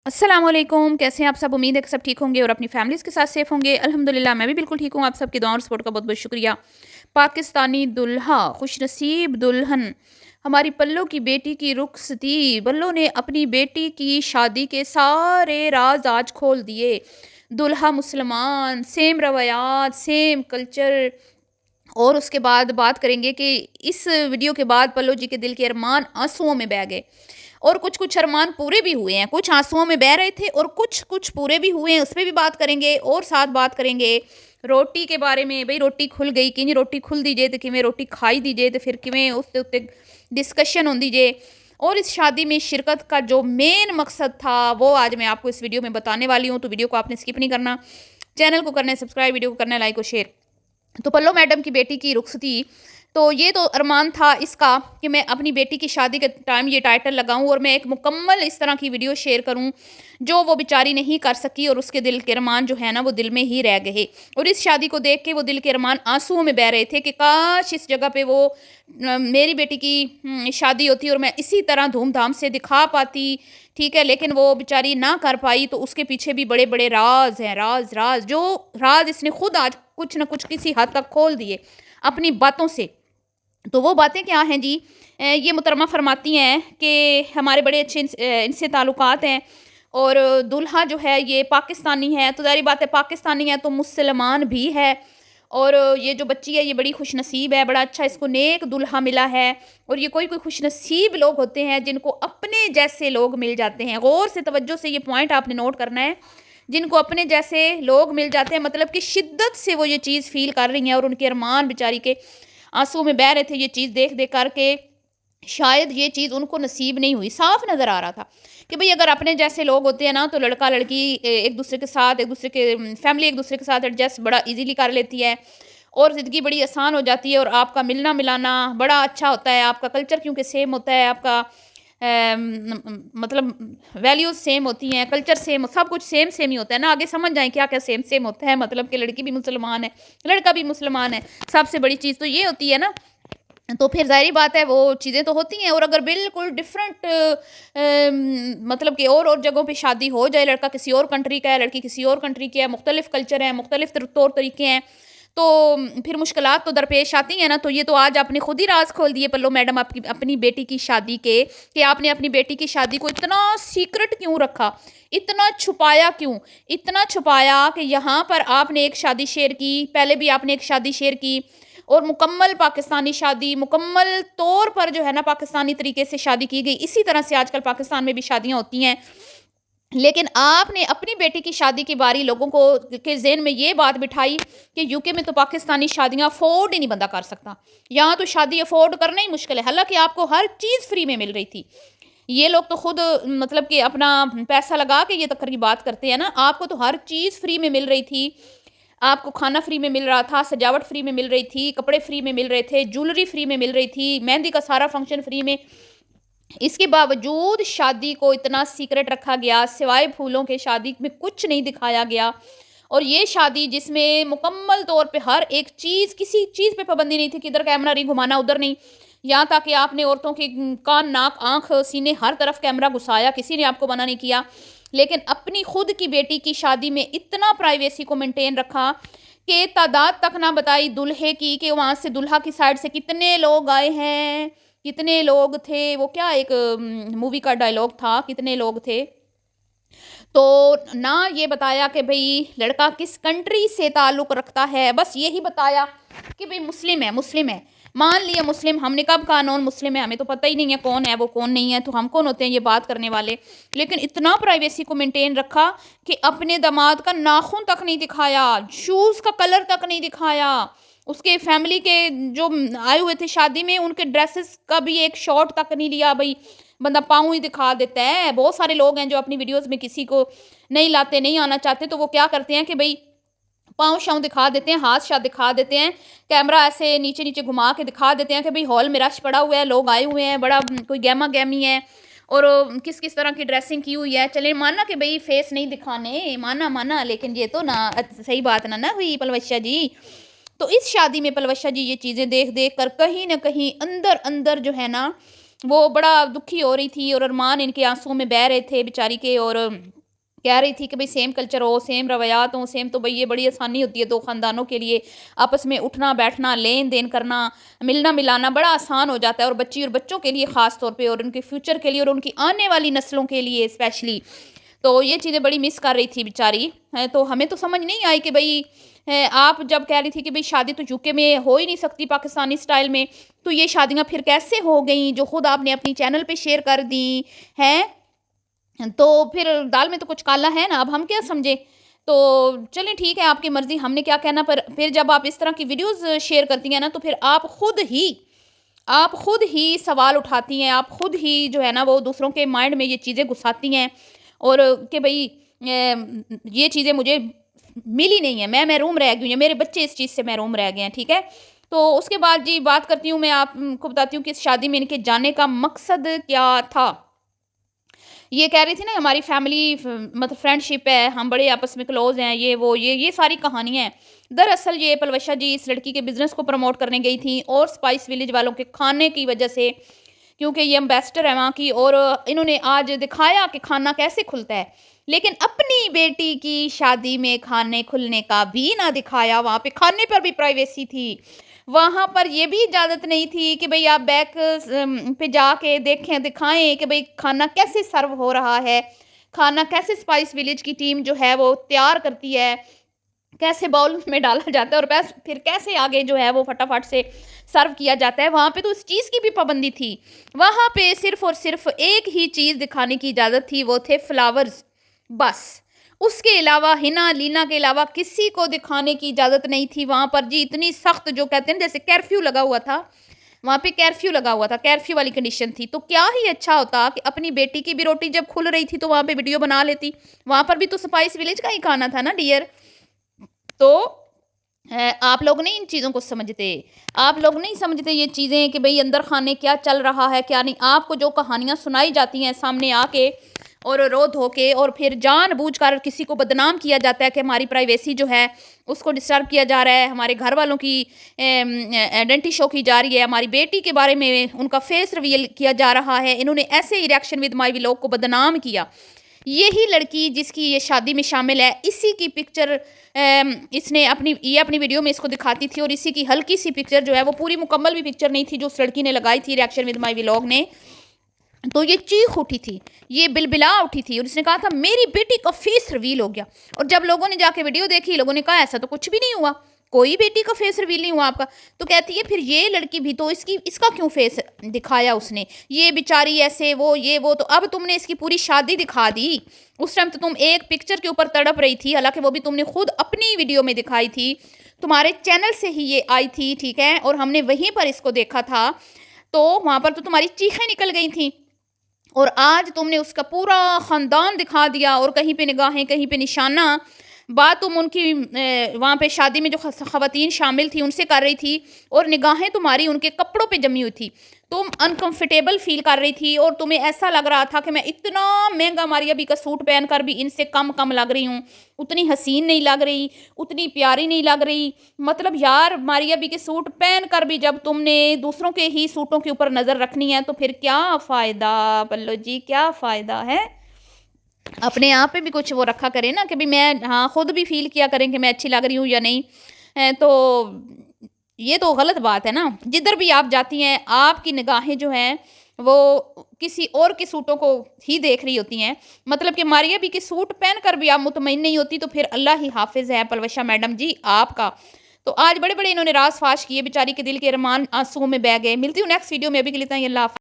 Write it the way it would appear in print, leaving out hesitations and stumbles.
अस्सलाम वालेकुम, कैसे हैं आप सब? उम्मीद है कि सब ठीक होंगे और अपनी फैमिलीज़ के साथ सेफ होंगे। अल्हम्दुलिल्लाह मैं भी बिल्कुल ठीक हूँ। आप सबकी दुआ और सपोर्ट का बहुत-बहुत शुक्रिया। पाकिस्तानी दुल्हा, खुशनसीब दुल्हन, हमारी पल्लो की बेटी की रुखसती। पल्लो ने अपनी बेटी की शादी के सारे राज आज खोल दिए। दुल्हा मुसलमान, सेम रवायात, सेम कल्चर। और उसके बाद बात करेंगे कि इस वीडियो के बाद पल्लो जी के दिल के अरमान आंसुओं में बह गए और कुछ कुछ अरमान पूरे भी हुए हैं। कुछ आंसुओं में बह रहे थे और कुछ कुछ पूरे भी हुए हैं, उस पर भी बात करेंगे। और साथ बात करेंगे रोटी के बारे में। भाई रोटी खुल गई कि रोटी खुल दीजिए तो किमें रोटी खाई दीजिए तो फिर किमें उसके उत्ते डिस्कशन हो दीजिए। और इस शादी में शिरकत का जो मेन मकसद था वो आज मैं आपको इस वीडियो में बताने वाली हूँ, तो वीडियो को आपने स्किप नहीं करना। चैनल को करना है सब्सक्राइब, वीडियो को करना है लाइक और शेयर। तो पल्लो मैडम की बेटी की रुखसती, तो ये तो अरमान था इसका कि मैं अपनी बेटी की शादी के टाइम ये टाइटल लगाऊं और मैं एक मुकम्मल इस तरह की वीडियो शेयर करूं जो वो बेचारी नहीं कर सकी और उसके दिल के अरमान जो है ना वो दिल में ही रह गए। और इस शादी को देख के वो दिल के अरमान आंसुओं में बह रहे थे कि काश इस जगह पे वो मेरी बेटी की शादी होती और मैं इसी तरह धूमधाम से दिखा पाती। ठीक है, लेकिन वो बेचारी ना कर पाई, तो उसके पीछे भी बड़े बड़े राज हैं। राज राज जो राज इसने खुद आज कुछ ना कुछ किसी हद तक खोल दिए अपनी बातों से। तो वो बातें क्या हैं जी? ये मुहतरमा फरमाती हैं कि हमारे बड़े अच्छे इनसे ताल्लुकात हैं और दूल्हा जो है ये पाकिस्तानी है। तो ज़ाहिर बात है पाकिस्तानी है तो मुसलमान भी है। और ये जो बच्ची है ये बड़ी खुशनसीब है, बड़ा अच्छा इसको नेक दूल्हा मिला है। और ये कोई कोई खुशनसीब लोग होते हैं जिनको अपने जैसे लोग मिल जाते हैं। गौर से तवज्जो से ये पॉइंट आपने नोट करना है। जिनको अपने जैसे लोग मिल जाते हैं मतलब कि शिद्दत से वो ये चीज़ फ़ील कर रही हैं और उनके अरमान बेचारी के आंसू में बह रहे थे ये चीज़ देख देख कर के शायद ये चीज़ उनको नसीब नहीं हुई। साफ नज़र आ रहा था कि भाई अगर अपने जैसे लोग होते हैं ना तो लड़का लड़की एक दूसरे के साथ, एक दूसरे के फैमिली एक दूसरे के साथ एडजस्ट बड़ा इजीली कर लेती है और ज़िंदगी बड़ी आसान हो जाती है और आपका मिलना मिलाना बड़ा अच्छा होता है। आपका कल्चर क्योंकि सेम होता है, आपका मतलब वैल्यूज़ सेम होती हैं, कल्चर सेम, सब कुछ सेम सेम ही होता है ना। आगे समझ जाएँ क्या क्या सेम सेम होता है, मतलब कि लड़की भी मुसलमान है, लड़का भी मुसलमान है। सबसे बड़ी चीज़ तो ये होती है ना। तो फिर ज़ाहिर बात है वो चीज़ें तो होती हैं। और अगर बिल्कुल डिफरेंट मतलब कि और जगहों पे शादी हो जाए, लड़का किसी और कंट्री का है, लड़की किसी और कंट्री की है, मुख्तलिफ कल्चर हैं, मुख्तलिफ तौर तरीके हैं, तो फिर मुश्किलात तो दरपेश आती हैं ना। तो ये तो आज आपने खुद ही राज खोल दिए पल्लो मैडम आपकी अपनी बेटी की शादी के, कि आपने अपनी बेटी की शादी को इतना सीक्रेट क्यों रखा, इतना छुपाया क्यों? इतना छुपाया कि यहाँ पर आपने एक शादी शेयर की, पहले भी आपने एक शादी शेयर की और मुकम्मल पाकिस्तानी शादी, मुकम्मल तौर पर जो है ना पाकिस्तानी तरीके से शादी की गई। इसी तरह से आजकल पाकिस्तान में भी शादियाँ होती हैं। लेकिन आपने अपनी बेटी की शादी की बारी लोगों को के ज़हन में ये बात बिठाई कि यूके में तो पाकिस्तानी शादियाँ अफ़ोर्ड ही नहीं बंदा कर सकता। यहाँ तो शादी अफ़ोर्ड करना ही मुश्किल है। हालाँकि आपको हर चीज़ फ्री में मिल रही थी। ये लोग तो खुद मतलब कि अपना पैसा लगा के ये तक की बात करते हैं ना। आपको तो हर चीज़ फ्री में मिल रही थी। आपको खाना फ्री में मिल रहा था, सजावट फ्री में मिल रही थी, कपड़े फ्री में मिल रहे थे, ज्वेलरी फ्री में मिल रही थी, मेहंदी का सारा फंक्शन फ्री में। इसके बावजूद शादी को इतना सीक्रेट रखा गया, सिवाय फूलों के शादी में कुछ नहीं दिखाया गया। और ये शादी जिसमें मुकम्मल तौर पे हर एक चीज़, किसी चीज़ पे पाबंदी नहीं थी कि इधर कैमरा नहीं घुमाना, उधर नहीं। यहाँ तक कि आपने औरतों के कान, नाक, आँख, सीने हर तरफ कैमरा घुसाया, किसी ने आपको मना नहीं किया। लेकिन अपनी खुद की बेटी की शादी में इतना प्राइवेसी को मेंटेन रखा कि तादाद तक ना बताई दूल्हे की कि वहाँ से दूल्हा की साइड से कितने लोग आए हैं, कितने लोग थे। वो क्या एक मूवी का डायलॉग था, कितने लोग थे। तो ना ये बताया कि भई लड़का किस कंट्री से ताल्लुक़ रखता है, बस यही बताया कि भई मुस्लिम है, मुस्लिम है। मान लिया मुस्लिम, हमने कब कहा नॉन मुस्लिम है, हमें तो पता ही नहीं है कौन है वो कौन नहीं है, तो हम कौन होते हैं ये बात करने वाले। लेकिन इतना प्राइवेसी को मेंटेन रखा कि अपने दामाद का नाखून तक नहीं दिखाया, शूज़ का कलर तक नहीं दिखाया। उसके फैमिली के जो आए हुए थे शादी में उनके ड्रेसेस का भी एक शॉट तक नहीं लिया। भई बंदा पाँव ही दिखा देता है। बहुत सारे लोग हैं जो अपनी वीडियोज़ में किसी को नहीं लाते, नहीं आना चाहते, तो वो क्या करते हैं कि भई पाँव-शाँव दिखा देते हैं, हाथ-शाथ दिखा देते हैं, कैमरा ऐसे नीचे-नीचे घुमा के दिखा देते हैं कि भई हॉल में रश पड़ा हुआ है, लोग आए हुए हैं, बड़ा कोई गहमा-गहमी है और किस-किस तरह की ड्रेसिंग की हुई है। चलिए माना कि भई फेस नहीं दिखाने, माना, लेकिन ये तो ना सही बात ना हुई पलवशा जी। तो इस शादी में पलवशा जी ये चीज़ें देख-देख कर कहीं न कहीं अंदर-अंदर जो है ना, वो बड़ा दुखी हो रही थी और अरमान इनके आँसुओं में बह रहे थे बेचारी के। और कह रही थी कि भाई सेम कल्चर हो, सेम रवैयात हो, सेम, तो भाई ये बड़ी आसानी होती है दो ख़ानदानों के लिए, आपस में उठना बैठना, लेन देन करना, मिलना मिलाना बड़ा आसान हो जाता है, और बच्ची और बच्चों के लिए ख़ास तौर पे, और उनके फ्यूचर के लिए, और उनकी आने वाली नस्लों के लिए स्पेशली। तो ये चीज़ें बड़ी मिस कर रही थी बेचारी। तो हमें तो समझ नहीं आई कि भाई आप जब कह रही थी कि भाई शादी तो यूके में हो ही नहीं सकती पाकिस्तानी स्टाइल में, तो ये शादियां फिर कैसे हो गई जो खुद आपने अपनी चैनल पे शेयर कर दी हैं। तो फिर दाल में तो कुछ काला है ना, अब हम क्या समझे। तो चलें ठीक है, आपकी मर्ज़ी, हमने क्या कहना। पर फिर जब आप इस तरह की वीडियोस शेयर करती हैं ना, तो फिर आप खुद ही सवाल उठाती हैं, आप खुद ही जो है ना वो दूसरों के माइंड में ये चीज़ें घुसाती हैं, और कि भाई ये चीज़ें मुझे मिली नहीं है, मैं महरूम रह गई हूँ, मेरे बच्चे इस चीज़ से महरूम रह गए हैं, ठीक है। तो उसके बाद जी बात करती हूँ, मैं आपको बताती हूँ कि इस शादी में इनके जाने का मकसद क्या था। ये कह रही थी ना हमारी फैमिली मतलब फ्रेंडशिप है, हम बड़े आपस में क्लोज हैं, ये वो ये सारी कहानियाँ हैं। दरअसल ये पलवशा जी इस लड़की के बिज़नेस को प्रमोट करने गई थी, और स्पाइस विलेज वालों के खाने की वजह से, क्योंकि ये एम्बेसडर है वहाँ की, और इन्होंने आज दिखाया कि खाना कैसे खुलता है। लेकिन अपनी बेटी की शादी में खाने खुलने का भी ना दिखाया, वहाँ पे खाने पर भी प्राइवेसी थी। वहाँ पर ये भी इजाज़त नहीं थी कि भई आप बैक पे जाके देखें, दिखाएँ कि भई खाना कैसे सर्व हो रहा है, खाना कैसे स्पाइस विलेज की टीम जो है वो तैयार करती है, कैसे बाउल में डाला जाता है, और फिर कैसे आगे जो है वो फटाफट से सर्व किया जाता है। वहाँ पे तो इस चीज़ की भी पाबंदी थी। वहाँ पे सिर्फ़ और सिर्फ़ एक ही चीज़ दिखाने की इजाज़त थी, वो थे फ्लावर्स, बस। उसके अलावा हिना, लीना के अलावा किसी को दिखाने की इजाज़त नहीं थी वहाँ पर जी। इतनी सख्त, जो कहते हैं जैसे कर्फ्यू लगा हुआ था, वहाँ पे कर्फ्यू लगा हुआ था, कर्फ्यू वाली कंडीशन थी। तो क्या ही अच्छा होता कि अपनी बेटी की भी रोटी जब खुल रही थी तो वहाँ पे वीडियो बना लेती। वहाँ पर भी तो स्पाइस विलेज का ही खाना था ना डियर। तो आप लोग नहीं इन चीज़ों को समझते। आप लोग नहीं समझते ये चीज़ें कि भई अंदर खाने क्या चल रहा है, क्या नहीं। आपको जो कहानियाँ सुनाई जाती हैं सामने आके और रो धो के, और फिर जानबूझकर किसी को बदनाम किया जाता है कि हमारी प्राइवेसी जो है उसको डिस्टर्ब किया जा रहा है, हमारे घर वालों की आइडेंटिटी शो की जा रही है, हमारी बेटी के बारे में उनका फेस रिवील किया जा रहा है। इन्होंने ऐसे ही रिएक्शन विद माय व्लॉग को बदनाम किया। यही लड़की जिसकी ये शादी में शामिल है, इसी की पिक्चर इसने अपनी वीडियो में इसको दिखाती थी, और इसी की हल्की सी पिक्चर जो है वो पूरी मुकम्मल भी पिक्चर नहीं थी जो उस लड़की ने लगाई थी रिएक्शन विद माय व्लॉग ने। तो ये चीख उठी थी, ये बिलबिला उठी थी, और इसने कहा था मेरी बेटी का फेस रिवील हो गया। और जब लोगों ने जाके वीडियो देखी, लोगों ने कहा ऐसा तो कुछ भी नहीं हुआ, कोई बेटी का फेस रिवील नहीं हुआ आपका। तो कहती है फिर ये लड़की भी तो इसका क्यों फेस दिखाया उसने, ये बेचारी ऐसे वो ये वो। तो अब तुमने इसकी पूरी शादी दिखा दी। उस टाइम तो तुम एक पिक्चर के ऊपर तड़प रही थी, हालांकि वो भी तुमने खुद अपनी वीडियो में दिखाई थी, तुम्हारे चैनल से ही ये आई थी, ठीक है, और हमने वहीं पर इसको देखा था। तो वहां पर तो तुम्हारी चीखें निकल गई थी, और आज तुमने उसका पूरा ख़ानदान दिखा दिया, और कहीं पे निगाहें कहीं पे निशाना। बात तुम उनकी वहाँ पे शादी में जो ख़वातीन शामिल थी उनसे कर रही थी, और निगाहें तुम्हारी उनके कपड़ों पे जमी हुई थी। तुम अनकंफर्टेबल फील कर रही थी, और तुम्हें ऐसा लग रहा था कि मैं इतना महंगा मारिया बी का सूट पहन कर भी इनसे कम लग रही हूँ, उतनी हसीन नहीं लग रही, उतनी प्यारी नहीं लग रही। मतलब यार, मारिया बी के सूट पहन कर भी जब तुमने दूसरों के ही सूटों के ऊपर नज़र रखनी है, तो फिर क्या फ़ायदा पल्लो जी, क्या फ़ायदा है। अपने आप पे भी कुछ वो रखा करें ना कि भाई मैं, हाँ, खुद भी फील किया करें कि मैं अच्छी लग रही हूँ या नहीं। तो ये तो गलत बात है ना। जिधर भी आप जाती हैं, आपकी निगाहें जो हैं वो किसी और के सूटों को ही देख रही होती हैं। मतलब कि मारिया बी के सूट पहन कर भी आप मुतमईन नहीं होती, तो फिर अल्लाह ही हाफिज़ है पलवशा मैडम जी आपका। तो आज बड़े बड़े इन्होंने राज फाश किए, बेचारी के दिल के अरमान आंसुओं में बह गए। मिलती हूँ नेक्स्ट वीडियो में, अभी के लिए इतना ही, अल्लाह हाफ़िज़।